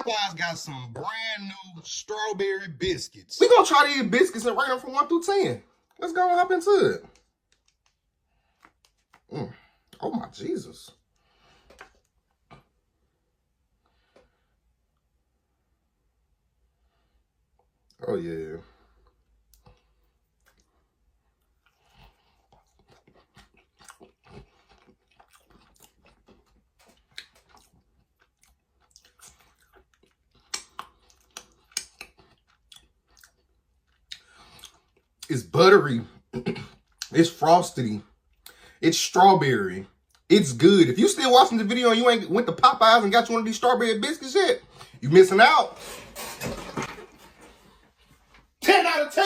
Popeyes got some brand new strawberry biscuits. We gonna try these biscuits and rate them from 1 through 10. Let's go and hop into it. Oh my Jesus. Oh yeah. It's buttery. It's frosty. It's strawberry. It's good. If you still watching the video and you ain't went to Popeyes and got you one of these strawberry biscuits yet, you missing out. 10 out of 10.